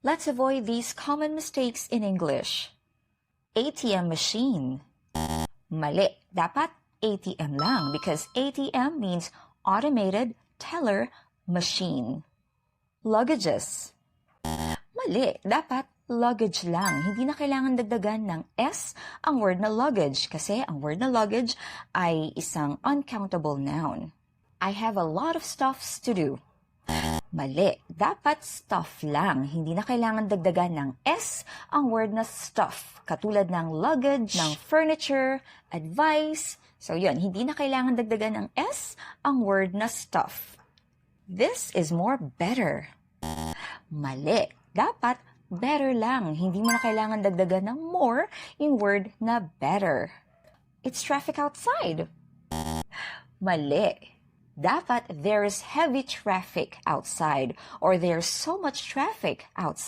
Let's avoid these common mistakes in English. ATM machine. Mali. Dapat ATM lang because ATM means automated teller machine. Luggages. Mali. Dapat luggage lang. Hindi na kailangan dagdagan ng S ang word na luggage kasi ang word na luggage ay isang uncountable noun. I have a lot of stuffs to do. Mali. Dapat stuff lang. Hindi na kailangan dagdagan ng S ang word na stuff. Katulad ng luggage, ng furniture, advice. So yun, hindi na kailangan dagdagan ng S ang word na stuff. This is more better. Mali. Dapat better lang. Hindi mo na kailangan dagdagan ng more yung word na better. It's traffic outside. Mali. Dapat there is heavy traffic outside or there's so much traffic outside.